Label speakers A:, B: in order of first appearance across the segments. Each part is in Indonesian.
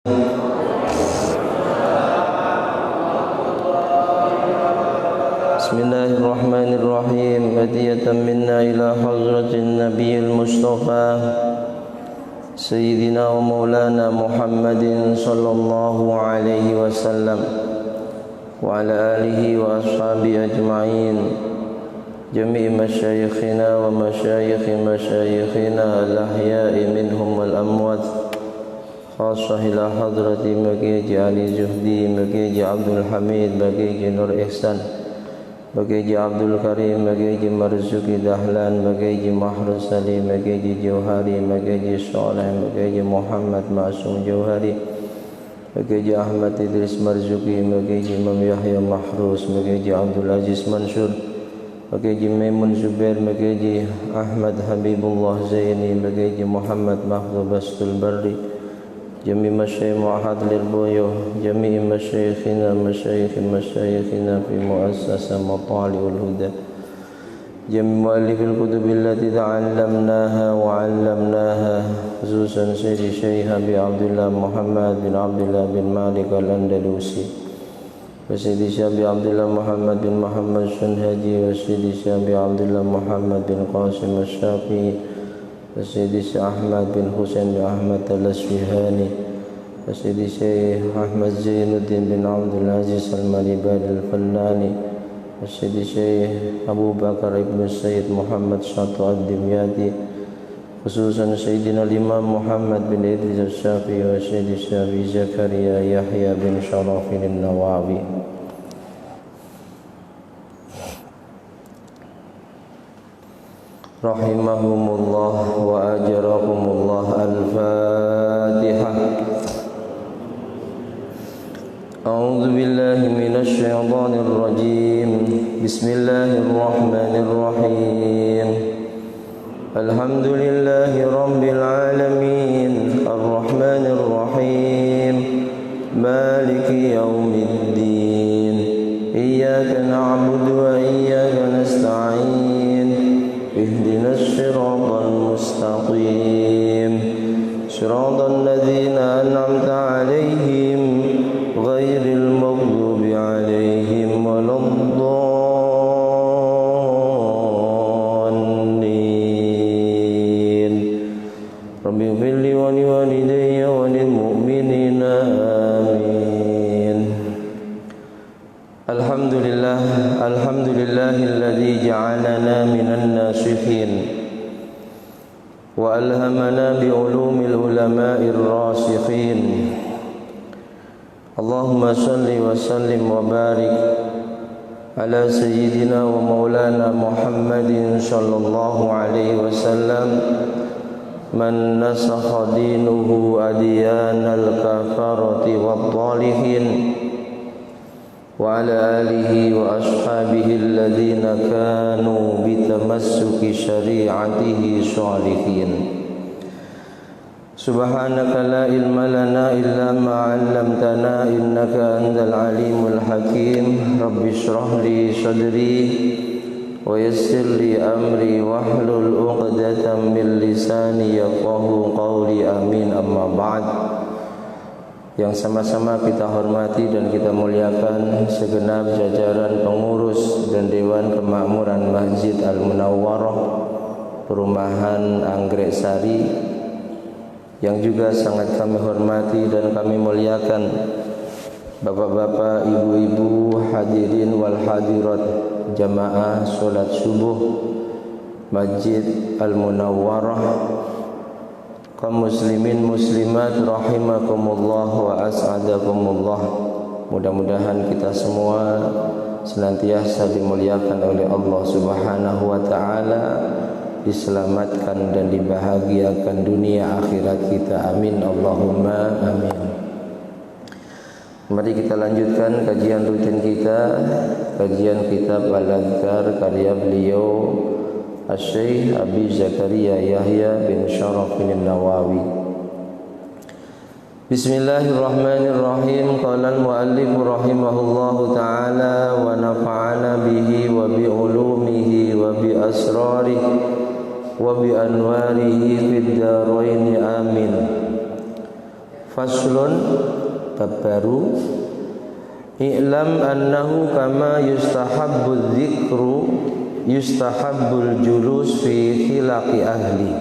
A: Bismillahirrahmanirrahim. Hadiyatan minna ila hadratin nabiyil mustafa Sayyidina wa maulana Muhammadin sallallahu alaihi wasallam wa ala alihi wa ashabihi ajma'in, jami'i masyayikhina wa masyayikhi masyayikhina al-ahya'i minhum wal amwat, khasah ila hadrati Baqi Ali Zuhdi, Baqi Abdul Hamid, Baqi Nur Ihsan, Baqi Abdul Karim, Baqi Marzuki Dahlan, Baqi Mahruz Salim, Baqi Jauhari, Baqi Saleh, Baqi Muhammad Ma'sum Jauhari, Baqi Ahmad Idris Marzuki, Baqi Imam Yahya Mahruz, Baqi Abdul Aziz Mansur, Baqi Maimun Zubair, Baqi Ahmad Habibullah Zaini, Baqi Muhammad Mahfuz Bastul Barri, jami masyayikh Mu'ahad Lirboyo, jami masyayikhina masyayikhina fi muassasah Matali'ul Huda, jami muallifil kutubil lati ta'allamnaha wa 'allamnaha, khususan Sayyidi Syekh Abi Abdullah Muhammad bin Abdullah bin Malik Al-Andalusi, wa Sayyidi Syekh Abi Abdullah Muhammad bin Muhammad Syunhaji, wa Sayyidi Syekh Abi Abdullah Muhammad bin Qasim Asy-Syafi'i, Sayyidi Syekh Ahmad bin Husain bin Ahmad Al-Asfihani, Sayyidi Syekh Ahmad Zainuddin bin Abdul Aziz Al-Maribad Al-Fannani, Sayyidi Syekh Abu Bakar ibn Sayyid Muhammad Syatu Ad-Dimyati, khususan Sayyidina Imam Muhammad bin Idris Al-Syafi'i, wa Sayyidi Syekh Abi Zakaria Yahya bin Sharafin Al-Nawawi. Rahimahumullah wa ajarakumullah. Al-Fatihah. A'udzu billahi minasy syaithanir rajim. Bismillahirrahmanirrahim. Alhamdulillahi rabbil alamin, arrahmanir rahim, maliki yaumiddin. Iyyaka na'budu wa iyyaka nasta'in. اهدنا الصراط المستقيم صراط الذين أنعمت عليهم غير المغضوب عليهم ولا الضالين رب اغفر لي ولوالدي وللمؤمنين آمين. Alhamdulillahilladzi ja'alana minan nasihin wa alhamana bi ulumil ulama'ir rasikhin. Allahumma salli wa sallim wa barik ala sayyidina wa maulana Muhammadin sallallahu alaihi wasallam, man nasakha dinuhu adyanal kafarati wad dhalihin, wa ala alihi wa ashabihi alladhina kanu bitamassuki syari'atihi shalihin. Subhanaka la ilma lana illa ma 'allamtana innaka antal alimul hakim. Rabbi shrah li sadri wa yassir li amri wahlul 'uqdatam min lisani yafqahu qawli. Amin. Amma ba'd. Yang sama-sama kita hormati dan kita muliakan segenap jajaran pengurus dan Dewan Kemakmuran Masjid Al-Munawwarah Perumahan Anggrek Sari, yang juga sangat kami hormati dan kami muliakan bapak-bapak, ibu-ibu, hadirin wal hadirat jamaah solat subuh Masjid Al-Munawwarah, kaum muslimin muslimat rahimakumullah wa as'adakumullah. Mudah-mudahan kita semua senantiasa dimuliakan oleh Allah Subhanahu wa taala, diselamatkan dan dibahagiakan dunia akhirat kita. Amin Allahumma amin. Mari kita lanjutkan kajian rutin kita, kajian kitab Al-Adhkar karya beliau Syekh Abi Zakaria Yahya bin Sharafin Nawawi. Bismillahirrahmanirrahim. Qala al-muallif rahimahullahu ta'ala wa nafa'ana bihi wa bi ulumihi wa bi asrarihi wa bi anwarihi fid darain. Amin. Faslun, bab baru. I'lam annahu kama yustahabbul dzikru yustahabbul julus fi khilaqi ahli.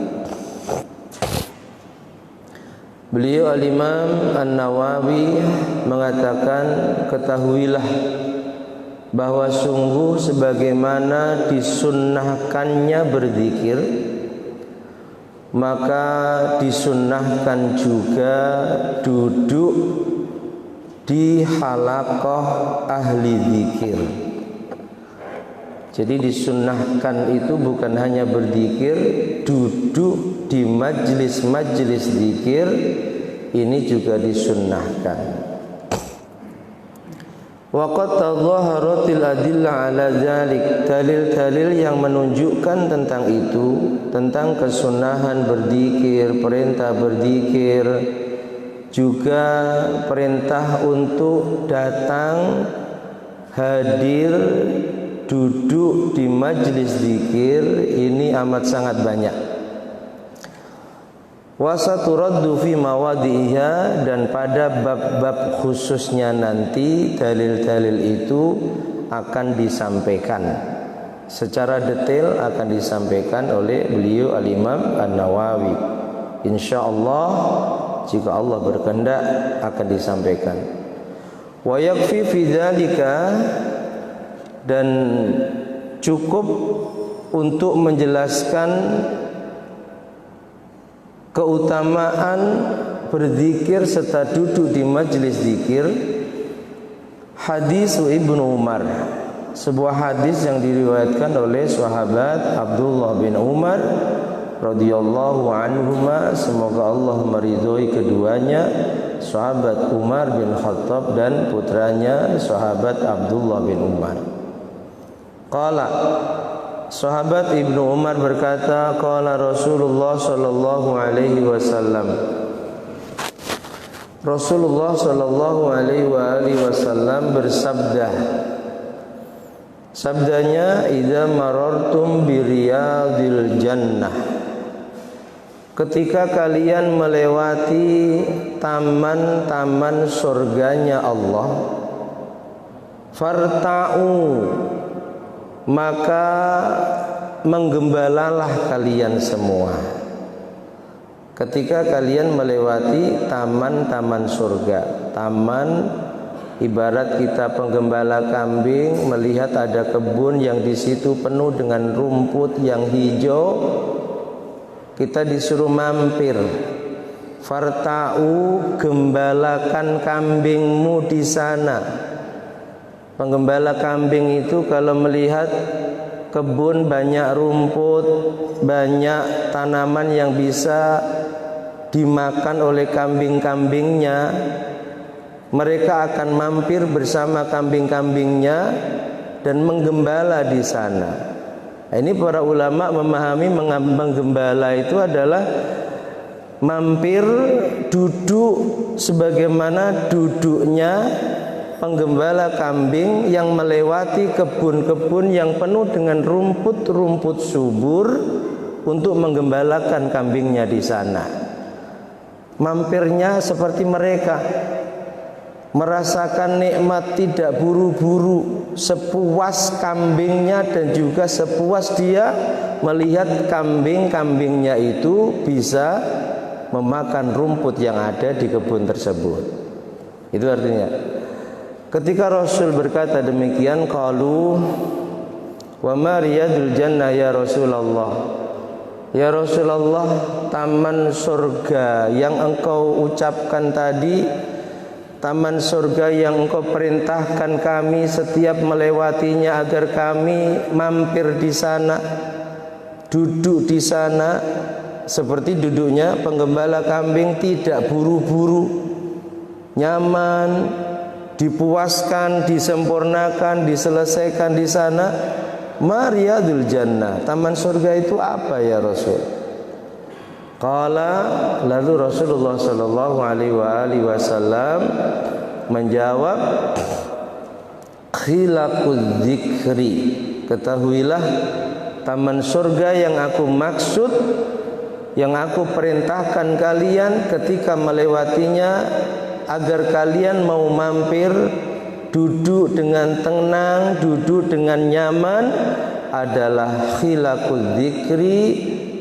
A: Beliau Al-Imam An-Nawawi mengatakan, ketahuilah bahwa sungguh sebagaimana disunnahkannya berzikir, maka disunnahkan juga duduk di halaqah ahli zikir. Jadi disunnahkan itu bukan hanya berzikir, duduk di majlis-majlis zikir ini juga disunnahkan. Wa qad tadhaharatil adillah ala dzalik, dalil-dalil yang menunjukkan tentang itu, tentang kesunahan berzikir, perintah berzikir, juga perintah untuk datang hadir duduk di majlis zikir ini amat sangat banyak. Wasaturaddu fi mawadhiha, dan pada bab-bab khususnya nanti dalil-dalil itu akan disampaikan secara detail, akan disampaikan oleh beliau Al-Imam An-Nawawi. Insyaallah jika Allah berkehendak akan disampaikan. Wa yakfi fi dzalika, dan cukup untuk menjelaskan keutamaan berzikir serta duduk di majlis zikir, hadis Ibnu Umar, sebuah hadis yang diriwayatkan oleh sahabat Abdullah bin Umar radhiyallahu anhuma, semoga Allah meridhoi keduanya, sahabat Umar bin Khattab dan putranya sahabat Abdullah bin Umar. Qala, sahabat Ibnu Umar berkata, qala Rasulullah sallallahu alaihi wasallam, Rasulullah sallallahu alaihi wasallam bersabda, sabdanya, idza marartum bi riyadil jannah, ketika kalian melewati taman-taman surganya Allah, farta'u, maka menggembalalah kalian semua. Ketika kalian melewati taman-taman surga, taman ibarat kita penggembala kambing melihat ada kebun yang di situ penuh dengan rumput yang hijau, kita disuruh mampir. Farta'u, gembalakan kambingmu di sana. Penggembala kambing itu kalau melihat kebun banyak rumput, banyak tanaman yang bisa dimakan oleh kambing-kambingnya, mereka akan mampir bersama kambing-kambingnya dan menggembala di sana. Ini para ulama memahami menggembala itu adalah mampir duduk sebagaimana duduknya penggembala kambing yang melewati kebun-kebun yang penuh dengan rumput-rumput subur untuk menggembalakan kambingnya di sana. Mampirnya seperti mereka, merasakan nikmat tidak buru-buru, sepuas kambingnya dan juga sepuas dia melihat kambing-kambingnya itu bisa memakan rumput yang ada di kebun tersebut. Itu artinya ketika Rasul berkata demikian, qalu wa ma riyadul jannah ya Rasulullah, ya Rasulullah, taman surga yang engkau ucapkan tadi, taman surga yang engkau perintahkan kami setiap melewatinya agar kami mampir di sana, duduk di sana seperti duduknya penggembala kambing, tidak buru-buru, nyaman, dipuaskan, disempurnakan, diselesaikan di sana. Mariyadul jannah, taman surga itu apa ya Rasul? Qala, lalu Rasulullah sallallahu alaihi wasallam menjawab, khilaqul dzikri, ketahuilah taman surga yang aku maksud yang aku perintahkan kalian ketika melewatinya agar kalian mau mampir, duduk dengan tenang, duduk dengan nyaman, adalah khilaqul dzikri,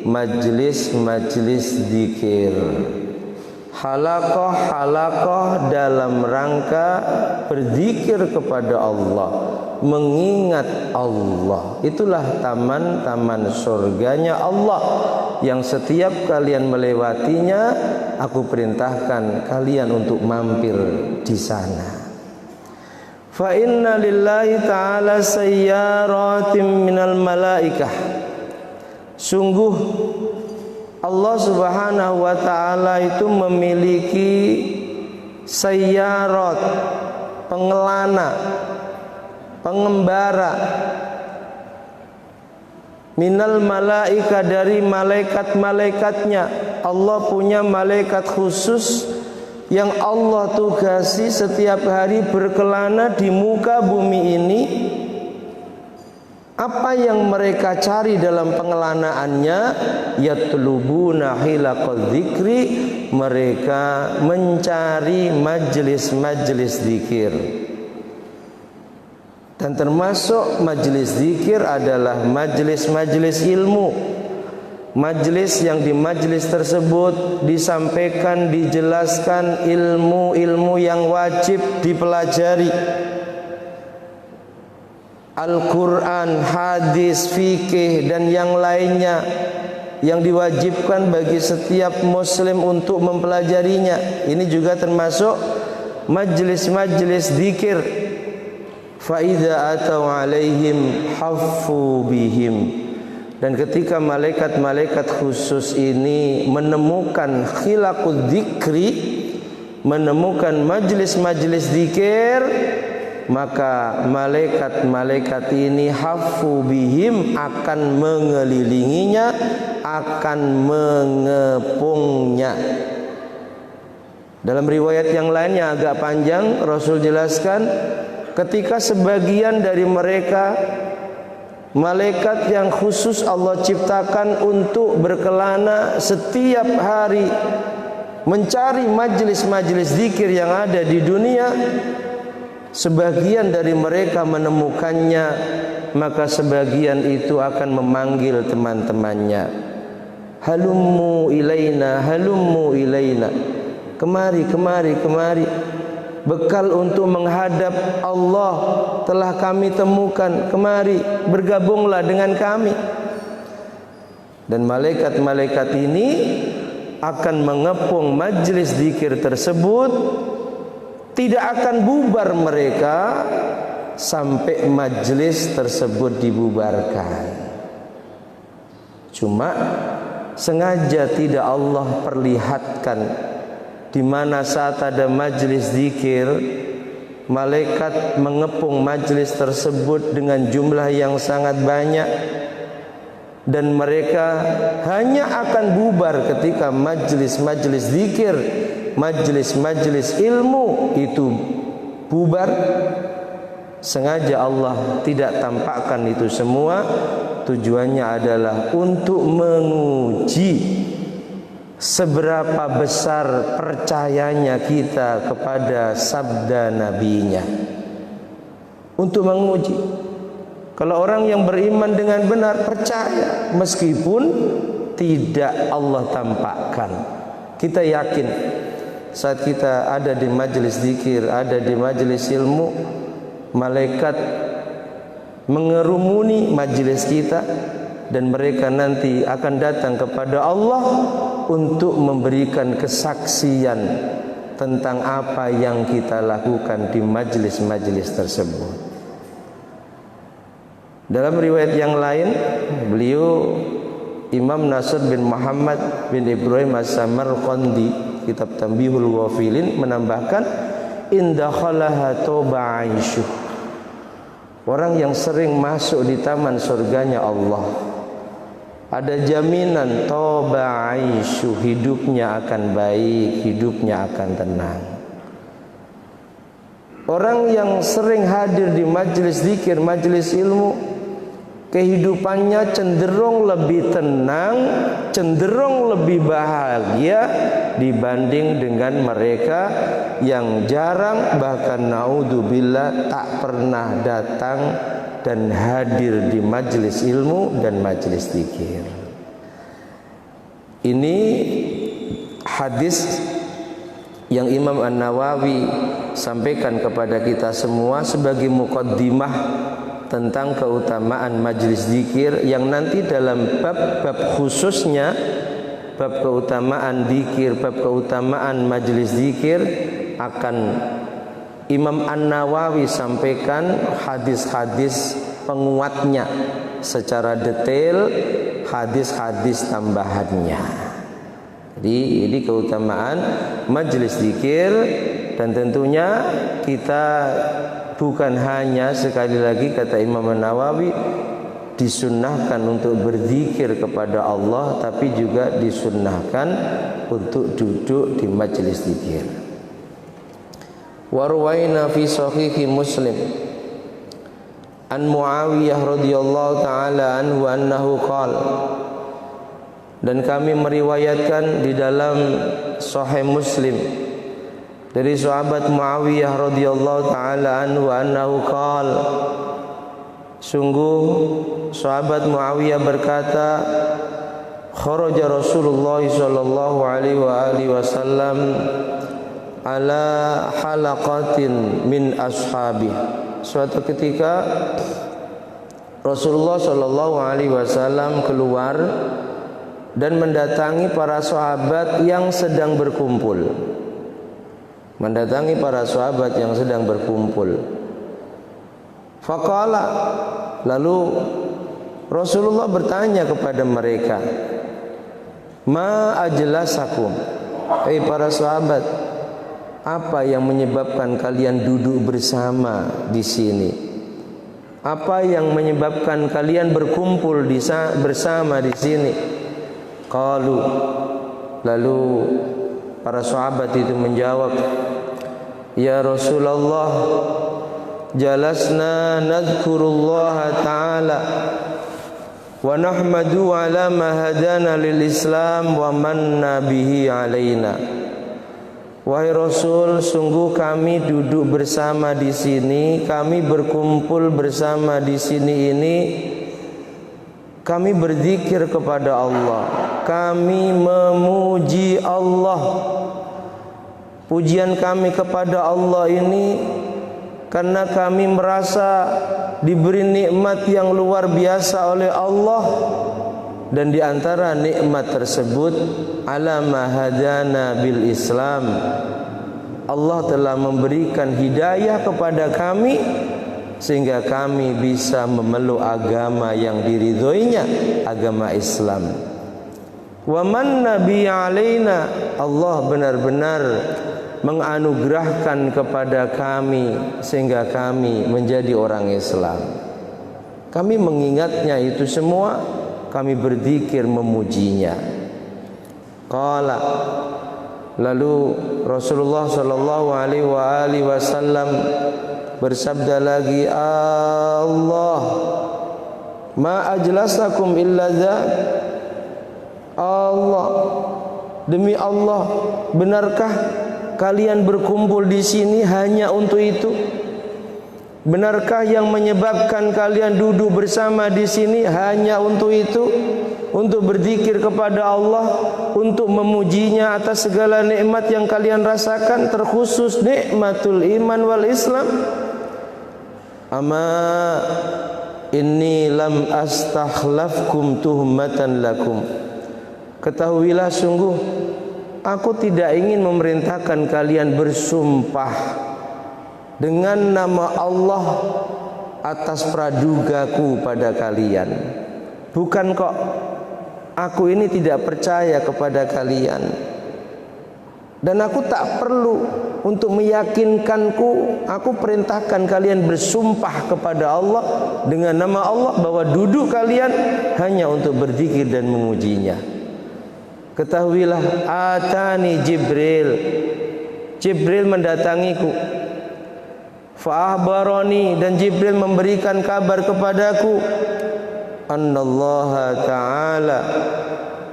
A: majlis-majlis zikir. Halaqah dalam rangka berzikir kepada Allah, mengingat Allah. Itulah taman-taman surganya Allah yang setiap kalian melewatinya, aku perintahkan kalian untuk mampir di sana. Fa inna lillahi ta'ala sayyaratin minal malaikah. Sungguh Allah Subhanahu wa ta'ala itu memiliki sayyarat, pengelana, pengembara, minal malaika, dari malaikat-malaikatnya. Allah punya malaikat khusus yang Allah tugasi setiap hari berkelana di muka bumi ini. Apa yang mereka cari dalam pengelanaannya? Yatlubuna hilaqadz dzikri, mereka mencari majelis-majelis zikir. Dan termasuk majelis zikir adalah majelis-majelis ilmu. Majelis yang di majelis tersebut disampaikan, dijelaskan ilmu-ilmu yang wajib dipelajari. Al-Quran, hadis, fikih, dan yang lainnya yang diwajibkan bagi setiap muslim untuk mempelajarinya. Ini juga termasuk majlis-majlis zikir. Fa idza atau alaihim haffu bihim. Dan ketika malaikat-malaikat khusus ini menemukan khilaqul dzikri, menemukan majlis-majlis zikir, maka malaikat-malaikat ini hafu bihim, akan mengelilinginya, akan mengepungnya. Dalam riwayat yang lainnya agak panjang, Rasul jelaskan ketika sebagian dari mereka, malaikat yang khusus Allah ciptakan untuk berkelana setiap hari mencari majlis-majlis zikir yang ada di dunia, sebagian dari mereka menemukannya, maka sebagian itu akan memanggil teman-temannya, halummu ilaina, halummu ilaina, kemari, kemari, kemari, bekal untuk menghadap Allah telah kami temukan, kemari, bergabunglah dengan kami. Dan malaikat-malaikat ini akan mengepung majlis zikir tersebut. Tidak akan bubar mereka sampai majlis tersebut dibubarkan. Cuma sengaja tidak Allah perlihatkan di mana saat ada majlis zikir, malaikat mengepung majlis tersebut dengan jumlah yang sangat banyak, dan mereka hanya akan bubar ketika majlis-majlis zikir, majlis-majlis ilmu itu bubar. Sengaja Allah tidak tampakkan itu semua. Tujuannya adalah untuk menguji seberapa besar percayanya kita kepada sabda nabinya. Untuk menguji, kalau orang yang beriman dengan benar percaya meskipun tidak Allah tampakkan. Kita yakin saat kita ada di majelis zikir, ada di majelis ilmu, malaikat mengerumuni majelis kita, dan mereka nanti akan datang kepada Allah untuk memberikan kesaksian tentang apa yang kita lakukan di majelis-majelis tersebut. Dalam riwayat yang lain, beliau Imam Nasr bin Muhammad bin Ibrahim As-Samarqandi, kitab Tanbihul Ghafilin, menambahkan indakhalaha toba aisyuh, orang yang sering masuk di taman surganya Allah, ada jaminan toba aisyuh, hidupnya akan baik, hidupnya akan tenang. Orang yang sering hadir di majelis zikir, majelis ilmu, kehidupannya cenderung lebih tenang, cenderung lebih bahagia dibanding dengan mereka yang jarang, bahkan naudzubillah tak pernah datang dan hadir di majelis ilmu dan majelis zikir. Ini hadis yang Imam An-Nawawi sampaikan kepada kita semua sebagai muqaddimah tentang keutamaan majelis zikir, yang nanti dalam bab khususnya, bab keutamaan zikir, bab keutamaan majelis zikir, akan Imam An-Nawawi sampaikan hadis-hadis penguatnya secara detail, hadis-hadis tambahannya. Jadi ini keutamaan majelis zikir, dan tentunya kita bukan hanya, sekali lagi kata Imam An-Nawawi, disunnahkan untuk berzikir kepada Allah, tapi juga disunnahkan untuk duduk di majelis zikir. Warwaina fi sahihi Muslim an Muawiyah radhiyallahu taala anhu annahu qala, dan kami meriwayatkan di dalam Sahih Muslim dari sahabat Muawiyah radhiyallahu taala anhu annahu qala, sungguh sahabat Muawiyah berkata, kharaja Rasulullah sallallahu alaihi wasallam ala halaqatin min ashabi. Suatu ketika Rasulullah sallallahu alaihi wasallam keluar dan mendatangi para sahabat yang sedang berkumpul. Mendatangi para sahabat yang sedang berkumpul. Faqala, lalu Rasulullah bertanya kepada mereka, ma ajlasakum, hei para sahabat, apa yang menyebabkan kalian duduk bersama di sini? Apa yang menyebabkan kalian berkumpul bersama di sini? Qalu, lalu para sahabat itu menjawab, ya Rasulullah, jalasna nadhkurullaha ta'ala wa nahmadu ala ma hadana lil Islam wa manna bihi alaina. Wahai Rasul, sungguh kami duduk bersama di sini, kami berkumpul bersama di sini ini, kami berzikir kepada Allah, kami memuji Allah. Pujian kami kepada Allah ini karena kami merasa diberi nikmat yang luar biasa oleh Allah, dan di antara nikmat tersebut ala ma hadana bil Islam, Allah telah memberikan hidayah kepada kami sehingga kami bisa memeluk agama yang diridhoinya, agama Islam. Wa man nabi alaina, Allah benar-benar menganugerahkan kepada kami sehingga kami menjadi orang Islam. Kami mengingatnya itu semua, kami berzikir memujinya. Qala, lalu Rasulullah sallallahu alaihi wasallam bersabda lagi, Allah ma ajlasakum illa dzak. Allah, demi Allah, benarkah kalian berkumpul di sini hanya untuk itu? Benarkah yang menyebabkan kalian duduk bersama di sini hanya untuk itu? Untuk berzikir kepada Allah, untuk memujinya atas segala nikmat yang kalian rasakan, terkhusus nikmatul iman wal Islam? Ama inni lam astakhlafkum tuhmatan lakum. Ketahuilah, sungguh aku tidak ingin memerintahkan kalian bersumpah dengan nama Allah atas pradugaku pada kalian. Bukan kok, aku ini tidak percaya kepada kalian, dan aku tak perlu untuk meyakinkanku. Aku perintahkan kalian bersumpah kepada Allah dengan nama Allah bahwa duduk kalian hanya untuk berzikir dan memujinya. Ketahuilah, atani Jibril, Jibril mendatangiku, fa akhbarani, dan Jibril memberikan kabar kepadaku, annallaha ta'ala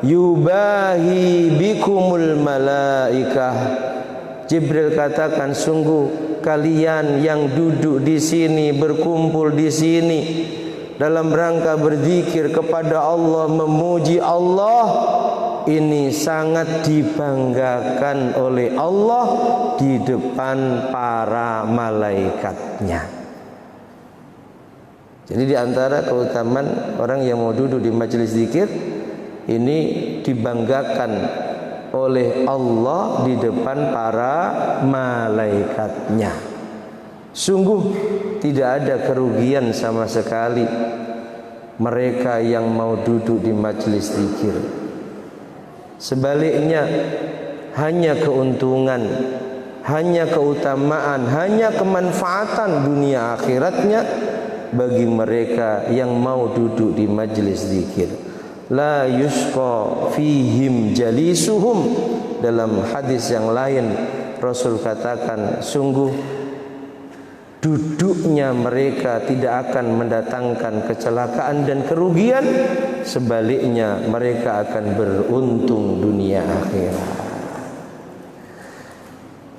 A: yubahi bikumul malaikah. Jibril katakan, sungguh kalian yang duduk di sini, berkumpul di sini dalam rangka berzikir kepada Allah, memuji Allah, ini sangat dibanggakan oleh Allah di depan para malaikatnya. Jadi di antara keutamaan orang yang mau duduk di majelis zikir, ini dibanggakan oleh Allah di depan para malaikatnya. Sungguh tidak ada kerugian sama sekali mereka yang mau duduk di majelis zikir. Sebaliknya, hanya keuntungan, hanya keutamaan, hanya kemanfaatan dunia akhiratnya bagi mereka yang mau duduk di majelis zikir. La yusqa fihim jalisuhum. Dalam hadis yang lain Rasul katakan, sungguh duduknya mereka tidak akan mendatangkan kecelakaan dan kerugian, sebaliknya mereka akan beruntung dunia akhirat.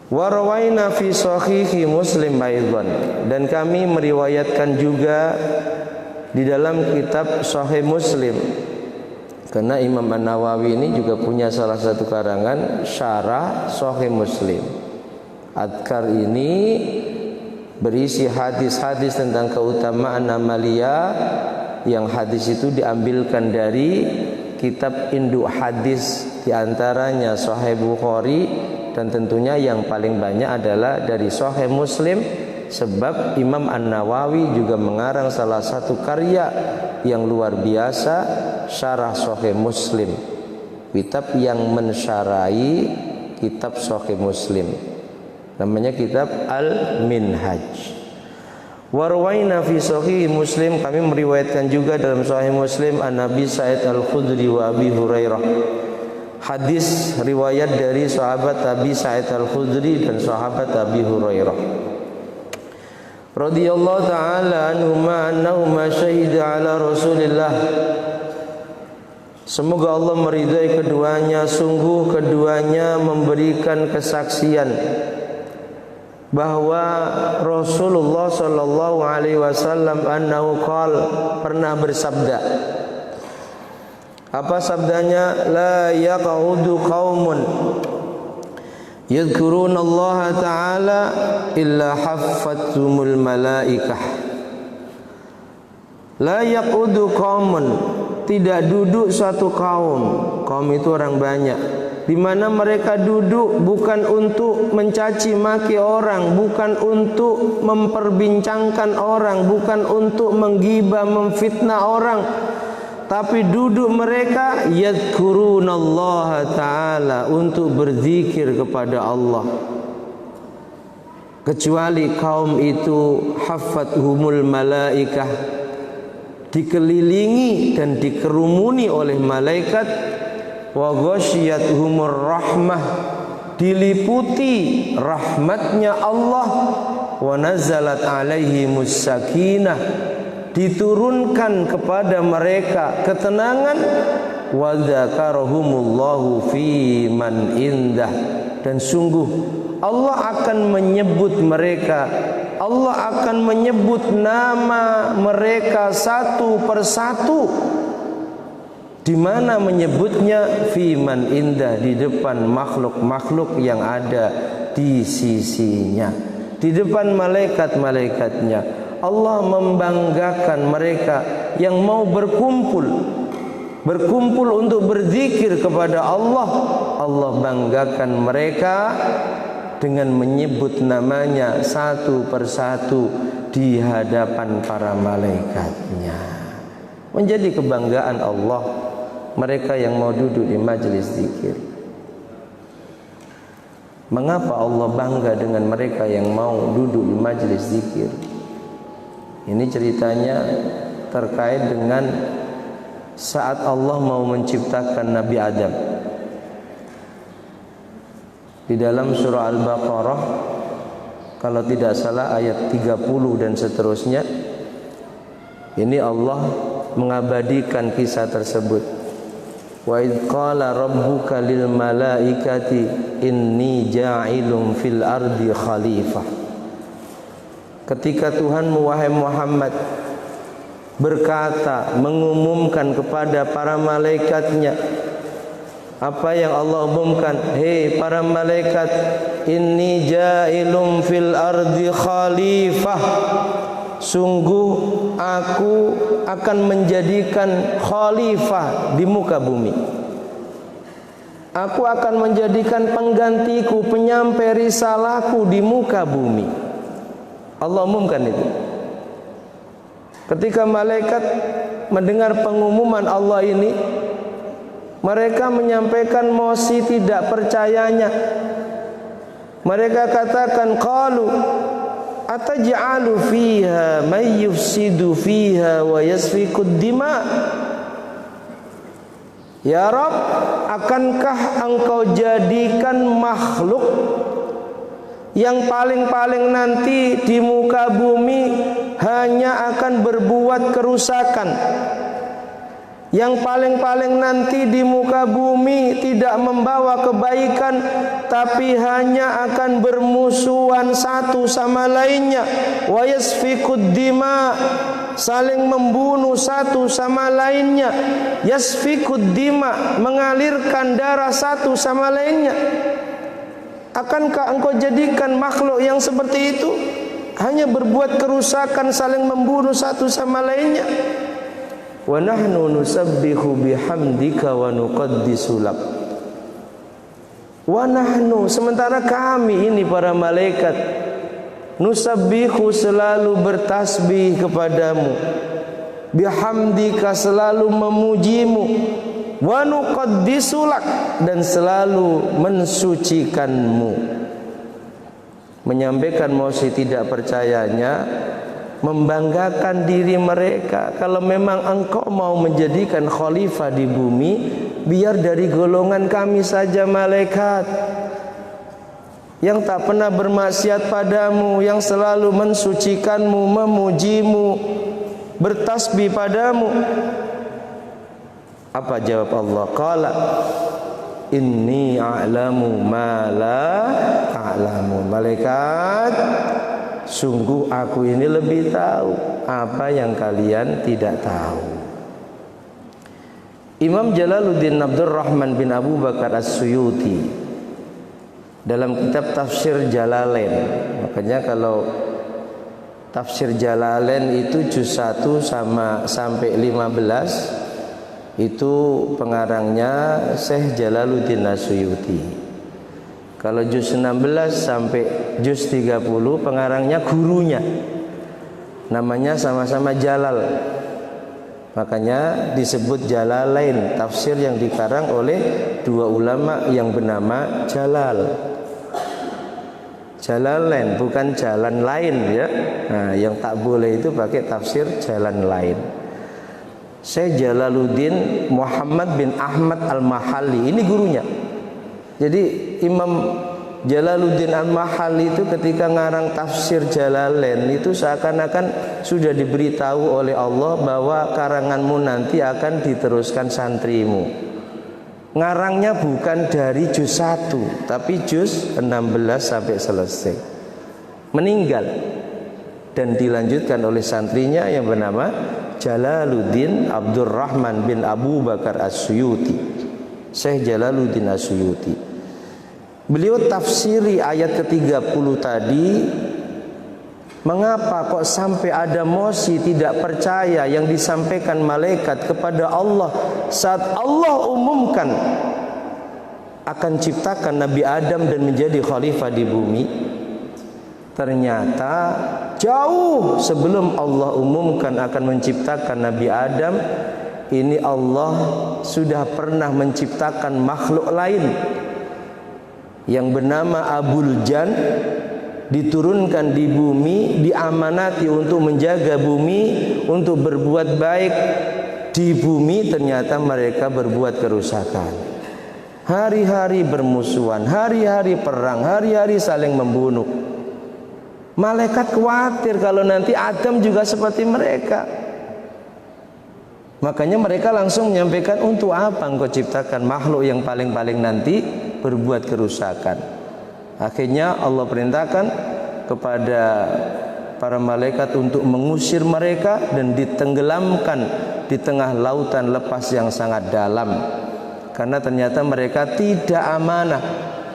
A: Wa rawaina fi sahihi Muslim aidan, dan kami meriwayatkan juga di dalam kitab Sahih Muslim, karena Imam An-Nawawi ini juga punya salah satu karangan syarah Sahih Muslim. Adkar ini berisi hadis-hadis tentang keutamaan amalia, yang hadis itu diambilkan dari kitab induk hadis, diantaranya Sahih Bukhari, dan tentunya yang paling banyak adalah dari Sahih Muslim, sebab Imam An-Nawawi juga mengarang salah satu karya yang luar biasa, syarah Sahih Muslim, kitab yang mensyarahi kitab Sahih Muslim, namanya kitab Al-Minhaj. Warwaina fi Sahih Muslim, kami meriwayatkan juga dalam Sahih Muslim an Nabi Sa'id Al-Khudri wa Abi Hurairah, hadis riwayat dari sahabat Abi Sa'id Al-Khudri dan sahabat Abi Hurairah radhiyallahu ta'ala anhuma annahuma syahida ala Rasulillah. Semoga Allah meridai keduanya, sungguh keduanya memberikan kesaksian bahwa Rasulullah sallallahu alaihi wasallam annahu qala, pernah bersabda. Apa sabdanya? La yaq'udu qaumun yadhkuruna Allah ta'ala illa haffathumul malaikah. La yaqudu qaumun, tidak duduk suatu kaum. Kaum itu orang banyak, di mana mereka duduk bukan untuk mencaci maki orang, bukan untuk memperbincangkan orang, bukan untuk menggibah, memfitnah orang, tapi duduk mereka yadhkurunallaha ta'ala, untuk berzikir kepada Allah. Kecuali kaum itu haffathumul malaikah, dikelilingi dan dikerumuni oleh malaikat, wa ghasyiyatuhumur rahmah, diliputi rahmatnya Allah, wa nazalat alaihimus sakinah, diturunkan kepada mereka ketenangan, wa dzakarahumullahu fi man indah, dan sungguh Allah akan menyebut mereka, Allah akan menyebut nama mereka satu persatu. Di mana menyebutnya? Fi man indah, di depan makhluk-makhluk yang ada di sisinya, di depan malaikat-malaikatnya. Allah membanggakan mereka yang mau berkumpul untuk berzikir kepada Allah. Allah banggakan mereka dengan menyebut namanya satu persatu di hadapan para malaikatnya. Menjadi kebanggaan Allah mereka yang mau duduk di majelis zikir. Mengapa Allah bangga dengan mereka yang mau duduk di majelis zikir? Ini ceritanya terkait dengan saat Allah mau menciptakan Nabi Adam. Di dalam surah Al-Baqarah, kalau tidak salah ayat 30 dan seterusnya, ini Allah mengabadikan kisah tersebut. Wa idz qala rabbuka lil malaikati inni ja'ilun fil ardi khalifah. Ketika Tuhanmu wahai Muhammad berkata, mengumumkan kepada para malaikatnya, apa yang Allah umumkan? Hei para malaikat, inni ja'ilun fil ardi khalifah. Sungguh aku akan menjadikan khalifah di muka bumi. Aku akan menjadikan penggantiku, penyampai risalahku di muka bumi. Allah umumkan itu. Ketika malaikat mendengar pengumuman Allah ini, mereka menyampaikan mosi tidak percayanya. Mereka katakan, qalu ataj'alu fiha may yufsidu fiha wa yasfikud dima. Ya Rabb, akankah engkau jadikan makhluk yang paling-paling nanti di muka bumi hanya akan berbuat kerusakan, yang paling-paling nanti di muka bumi tidak membawa kebaikan, tapi hanya akan bermusuhan satu sama lainnya, wa yasfikud dima, saling membunuh satu sama lainnya, yasfikud dima, mengalirkan darah satu sama lainnya. Akankah engkau jadikan makhluk yang seperti itu hanya berbuat kerusakan, saling membunuh satu sama lainnya? Wa nahnu nusabbihu bihamdika wa nuqaddisu lak. Wa nahnu, sementara kami ini para malaikat, nusabbihu, selalu bertasbih kepadamu, bihamdika, selalu memujimu, wa nuqaddisu lak, dan selalu mensucikanmu. Menyampaikan mosi tidak percayanya, membanggakan diri mereka. Kalau memang engkau mau menjadikan khalifah di bumi, biar dari golongan kami saja malaikat yang tak pernah bermaksiat padamu, yang selalu mensucikanmu, memujimu, bertasbih padamu. Apa jawab Allah? Qala inni a'lamu ma la ta'lamun. Malaikat, sungguh aku ini lebih tahu apa yang kalian tidak tahu. Imam Jalaluddin Abdurrahman bin Abu Bakar As-Suyuti dalam kitab Tafsir Jalalain, makanya kalau Tafsir Jalalain itu juz 1 sampai 15, itu pengarangnya Syekh Jalaluddin As-Suyuti. Kalau juz 16 sampai juz 30 pengarangnya gurunya, namanya sama-sama Jalal, makanya disebut Jalalain, tafsir yang dikarang oleh dua ulama yang bernama Jalal. Jalalain, bukan jalan lain ya. Nah, yang tak boleh itu pakai tafsir jalan lain. Syekh Jalaluddin Muhammad bin Ahmad Al-Mahalli, ini gurunya. Jadi Imam Jalaluddin Al-Mahalli itu ketika ngarang tafsir Jalalain itu seakan-akan sudah diberitahu oleh Allah bahwa karanganmu nanti akan diteruskan santrimu. Ngarangnya bukan dari juz 1, tapi juz 16 sampai selesai. Meninggal dan dilanjutkan oleh santrinya yang bernama Jalaluddin Abdurrahman bin Abu Bakar As-Suyuti, Syekh Jalaluddin As-Suyuti. Beliau tafsiri ayat ke-30 tadi. Mengapa kok sampai ada mosi tidak percaya yang disampaikan malaikat kepada Allah saat Allah umumkan akan ciptakan Nabi Adam dan menjadi khalifah di bumi? Ternyata jauh sebelum Allah umumkan akan menciptakan Nabi Adam, ini Allah sudah pernah menciptakan makhluk lain yang bernama Abul Jan, diturunkan di bumi, diamanati untuk menjaga bumi, untuk berbuat baik di bumi. Ternyata mereka berbuat kerusakan, hari-hari bermusuhan, hari-hari perang, hari-hari saling membunuh. Malaikat khawatir kalau nanti Adam juga seperti mereka. Makanya mereka langsung menyampaikan, untuk apa engkau ciptakan makhluk yang paling-paling nanti berbuat kerusakan. Akhirnya Allah perintahkan kepada para malaikat untuk mengusir mereka dan ditenggelamkan di tengah lautan lepas yang sangat dalam. Karena ternyata mereka tidak amanah.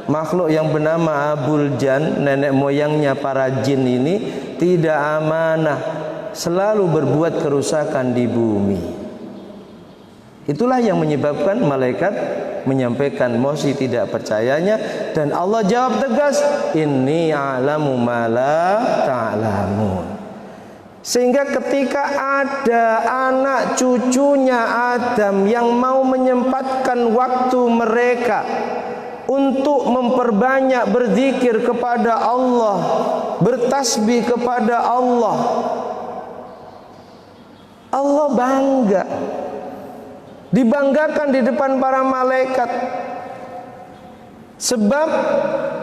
A: Makhluk yang bernama Abul Jan, nenek moyangnya para jin ini, tidak amanah, selalu berbuat kerusakan di bumi. Itulah yang menyebabkan malaikat menyampaikan mosi tidak percayanya, dan Allah jawab tegas, inni a'lamu ma la ta'lamun. Sehingga ketika ada anak cucunya Adam yang mau menyempatkan waktu mereka untuk memperbanyak berzikir kepada Allah, bertasbih kepada Allah, Allah bangga, dibanggakan di depan para malaikat. Sebab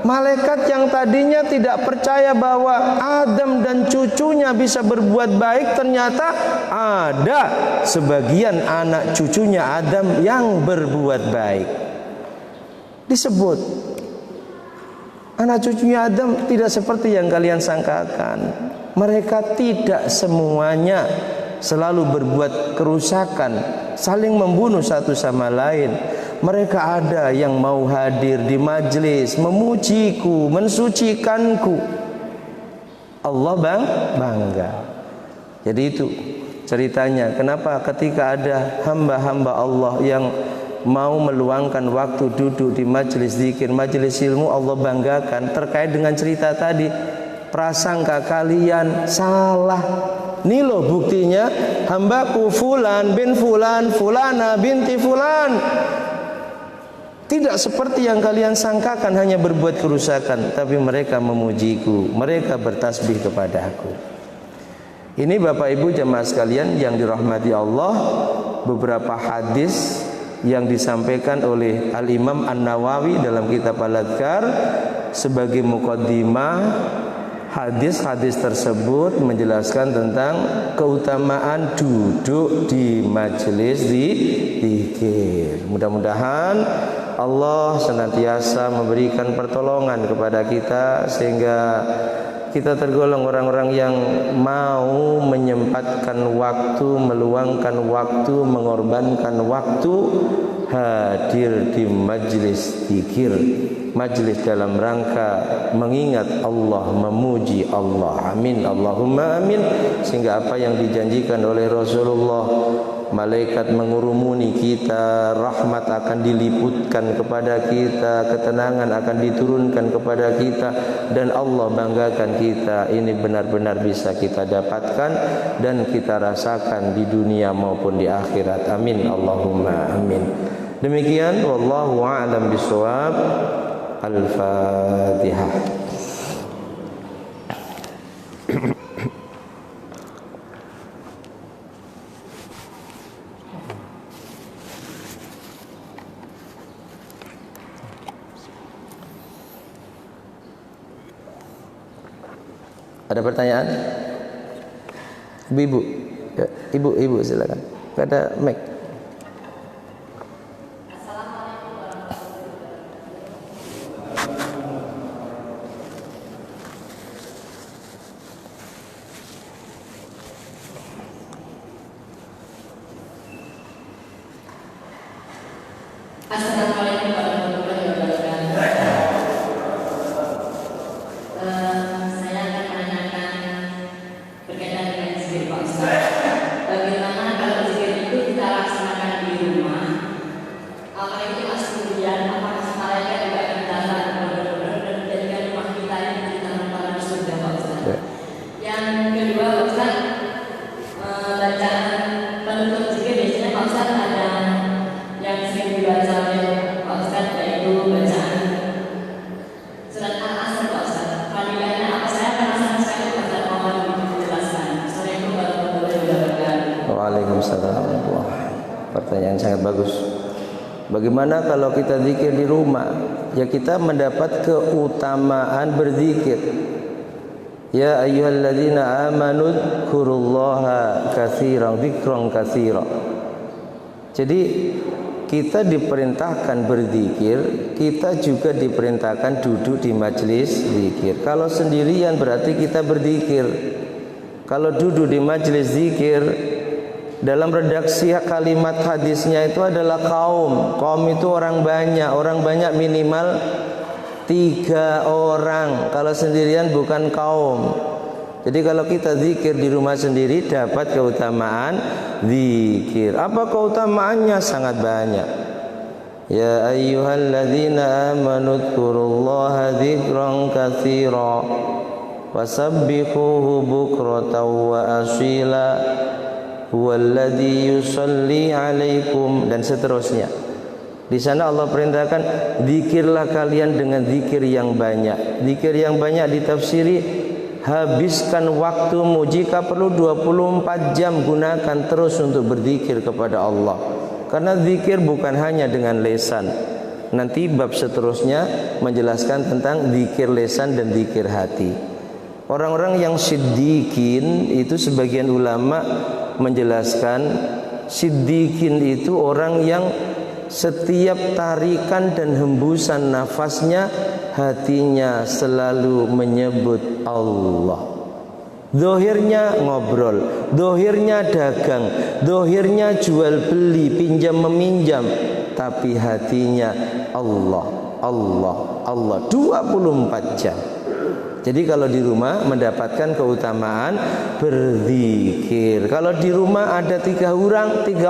A: malaikat yang tadinya tidak percaya bahwa Adam dan cucunya bisa berbuat baik, ternyata ada sebagian anak cucunya Adam yang berbuat baik. Disebut anak cucunya Adam tidak seperti yang kalian sangkakan. Mereka tidak semuanya selalu berbuat kerusakan, saling membunuh satu sama lain. Mereka ada yang mau hadir di majelis, memujiku, mensucikanku. Allah bangga. Jadi itu ceritanya, kenapa ketika ada hamba-hamba Allah yang mau meluangkan waktu duduk di majelis zikir, majelis ilmu, Allah banggakan. Terkait dengan cerita tadi, prasangka kalian salah. Ini loh buktinya, hambaku fulan bin fulan, fulana binti fulan, tidak seperti yang kalian sangkakan hanya berbuat kerusakan, tapi mereka memujiku, mereka bertasbih kepada aku. Ini Bapak Ibu jemaah sekalian yang dirahmati Allah, beberapa hadis yang disampaikan oleh Al-Imam An-Nawawi dalam kitab Al-Adhkar sebagai muqaddimah. Hadis-hadis tersebut menjelaskan tentang keutamaan duduk di majelis zikir. Mudah-mudahan Allah senantiasa memberikan pertolongan kepada kita sehingga kita tergolong orang-orang yang mau menyempatkan waktu, meluangkan waktu, mengorbankan waktu hadir di majelis zikir, majelis dalam rangka mengingat Allah, memuji Allah. Amin, Allahumma amin. Sehingga apa yang dijanjikan oleh Rasulullah, malaikat mengurumuni kita, rahmat akan diliputkan kepada kita, ketenangan akan diturunkan kepada kita, dan Allah banggakan kita. Ini benar-benar bisa kita dapatkan dan kita rasakan di dunia maupun di akhirat. Amin, Allahumma amin. Demikian, wallahu a'lam bishawab. Al-Fatihah. Ada pertanyaan? Ibu-ibu, ya, ibu silakan. Ada mic.
B: Assalamualaikum warahmatullahi wabarakatuh. Saya akan menanyakan berkaitan dengan zikir Pak Ustaz. Bagaimana kalau zikir itu kita laksanakan di rumah? Apa itu aslian? Apakah malaikat juga akan datang benar-benar dan menjadikan rumah kita ini menjadi taman surga Pak Ustaz? Yang kedua Pak Ustaz, bacaan penutup zikir biasanya Pak Ustaz ada yang sering dibaca oleh Pak Ustaz, yaitu bacaan surat Al-Asr Pak Ustaz. Fadilahnya apa? Saya penasaran sekali Pak Ustaz, mohon dijelaskan. Assalamualaikum warahmatullahi wabarakatuh.
A: Waalaikumsalam. Pertanyaan sangat bagus. Bagaimana kalau kita zikir di rumah? Ya, kita mendapat keutamaan berzikir. Ya ayyuhalladzina amanu dzkurullaha katsiran, dzikran katsiran. Jadi kita diperintahkan berzikir, kita juga diperintahkan duduk di majelis zikir. Kalau sendirian berarti kita berzikir. Kalau duduk di majelis zikir, dalam redaksi kalimat hadisnya itu adalah kaum. Kaum itu orang banyak minimal 3 orang. Kalau sendirian bukan kaum. Jadi kalau kita zikir di rumah sendiri dapat keutamaan zikir. Apa keutamaannya? Sangat banyak. Ya ayyuhalladzina amanu dzkurullaha dzikran katsira wasabbihuhu bukratan wa asila huwallazi yusalli alaikum, dan seterusnya. Di sana Allah perintahkan zikirlah kalian dengan zikir yang banyak. Zikir yang banyak ditafsiri habiskan waktumu, jika perlu 24 jam gunakan terus untuk berzikir kepada Allah. Karena zikir bukan hanya dengan lisan. Nanti bab seterusnya menjelaskan tentang zikir lisan dan zikir hati. Orang-orang yang siddiqin itu sebagian ulama menjelaskan siddiqin itu orang yang setiap tarikan dan hembusan nafasnya hatinya selalu menyebut Allah. Dohirnya ngobrol, dohirnya dagang, dohirnya jual beli, pinjam meminjam, tapi hatinya Allah, Allah, Allah 24 jam. Jadi kalau di rumah mendapatkan keutamaan berzikir. Kalau di rumah ada 3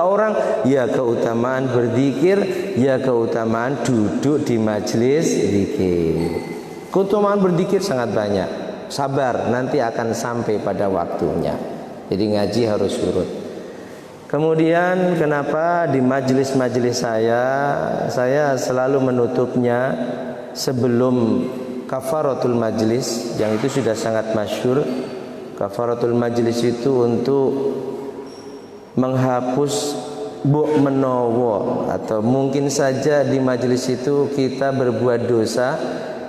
A: orang, ya keutamaan berzikir, ya keutamaan duduk di majelis zikir. Keutamaan berzikir sangat banyak. Sabar, nanti akan sampai pada waktunya. Jadi ngaji harus urut. Kemudian kenapa di majelis-majelis saya selalu menutupnya sebelum kafaratul majlis, yang itu sudah sangat masyhur. Kafaratul majlis itu untuk menghapus buk menowo, atau mungkin saja di majlis itu kita berbuat dosa,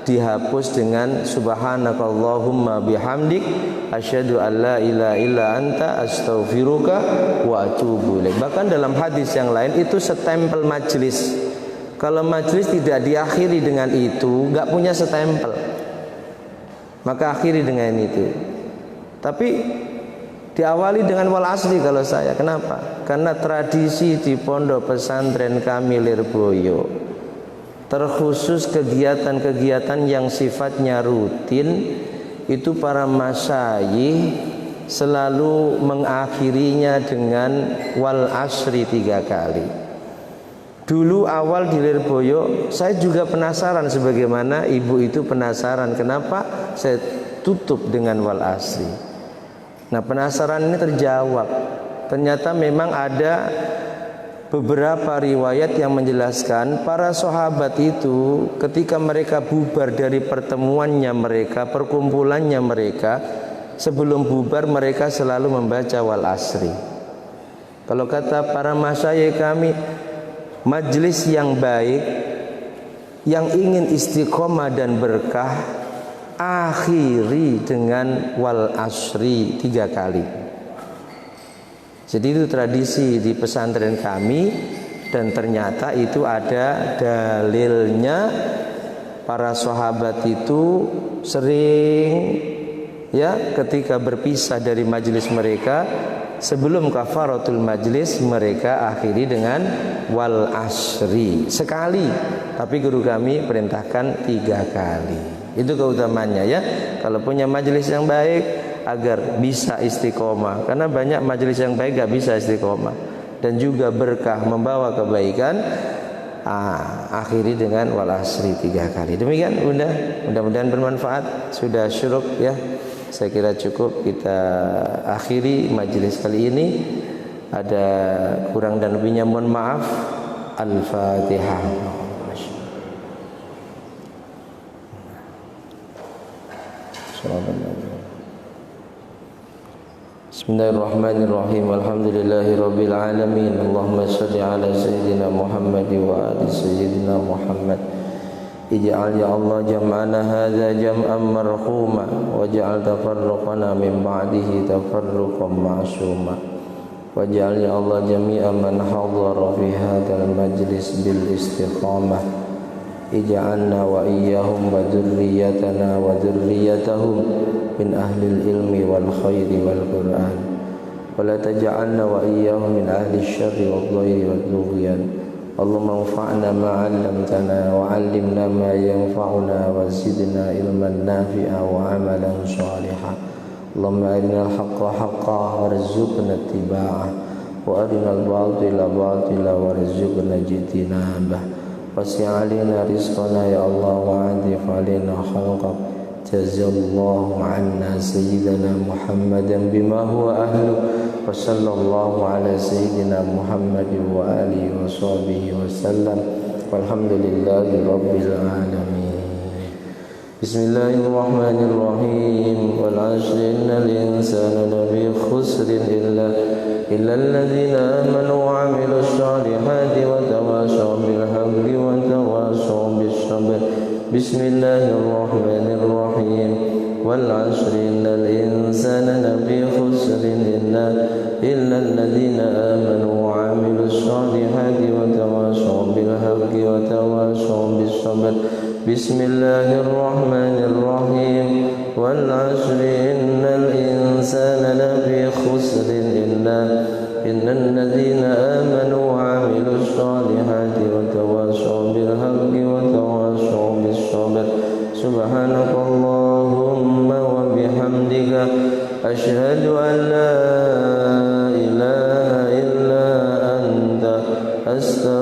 A: dihapus dengan subhanakallahumma bihamdik asyhadu an la ilaha illa anta astaghfiruka wa atubu ilaik. Bahkan dalam hadis yang lain itu setempel majlis. Kalau majlis tidak diakhiri dengan itu, nggak punya stempel, maka akhiri dengan itu. Tapi diawali dengan wal asri kalau saya. Kenapa? Karena tradisi di pondok pesantren kami Lirboyo, terkhusus kegiatan-kegiatan yang sifatnya rutin, itu para masyayikh selalu mengakhirinya dengan wal asri 3 kali. Dulu awal di Lirboyo saya juga penasaran, sebagaimana ibu itu penasaran kenapa saya tutup dengan wal asri. Nah, penasaran ini terjawab. Ternyata memang ada beberapa riwayat yang menjelaskan para sahabat itu ketika mereka bubar dari pertemuannya mereka, perkumpulannya mereka, sebelum bubar mereka selalu membaca wal asri. Kalau kata para masyayikh kami, majlis yang baik, yang ingin istiqomah dan berkah, akhiri dengan wal asri 3 kali. Jadi itu tradisi di pesantren kami, dan ternyata itu ada dalilnya. Para sahabat itu sering ketika berpisah dari majelis mereka, sebelum kafaratul majlis mereka akhiri dengan wal asri sekali, tapi guru kami perintahkan 3 kali. Itu keutamaannya ya. Kalau punya majelis yang baik agar bisa istiqomah, karena banyak majelis yang baik gak bisa istiqomah, dan juga berkah membawa kebaikan, akhiri dengan wal asri 3 kali. Demikian Bunda, mudah-mudahan bermanfaat. Sudah syuruk ya. Saya kira cukup kita akhiri majelis kali ini. Ada kurang dan lebihnya mohon maaf. Al-Fatihah. Bismillahirrahmanirrahim. Alhamdulillahirabbil alamin. Allahumma shalli ala sayyidina Muhammad wa ali sayyidina Muhammad. Ij'al ya Allah jam'ana hadza jam'an marhuma waj'al tafarruqana min ba'dihi tafarruqan ma'suma. waj'al ya Allah jami'a man hadara fi hadzal majlis bil istiqamah, ij'alna wa iyyahum wa dzurriyyatana wa dzurriyyatahum min ahlil ilmi wal khairi wal Qur'an, wa la taj'alna wa iyyahum min ahli syarri wal dhairi wal tughyan. Allahumma anfa'na ma 'allamtana wa 'allimna ma yanfa'una wa zidna ilman nafi'a wa 'amalan shalihan. Allahumma arinal haqqa haqqan warzuqna ittiba'ah wa arinal batila batila warzuqna ijtinabah. Wasi' 'alaina rizqana ya Allah wa 'adhif 'alaina khalqak. Jazallahu 'anna sayyidina Muhammadan bima huwa ahlu. Wa sallallahu ala sayyidina Muhammadin wa alihi wa sahbihi wa sallam. Walhamdulillahi rabbil alamin. Bismillahirrahmanirrahim. Wal 'ashri innal insana lafi khusrin illa alladhina amanu wa 'amilus solihati wa tawasaw bil haqqi wa tawasaw bis sabr. Bismillahirrahmanirrahim. Wal 'ashri innal insana lafi khusrin illa alladhina amanu wa 'amilus solihati wa tawasaw bil haqqi wa tawasaw bis sabr. Bismillahirrahmanirrahim. Wal 'ashri innal insana lafi khusrin illa alladhina amanu wa 'amilus solihati wa tawasaw bil haqqi wa tawasaw bis sabr. Subhanakallahumma wa bihamdika asyhadu an la ilaha illa anta astaghfiruka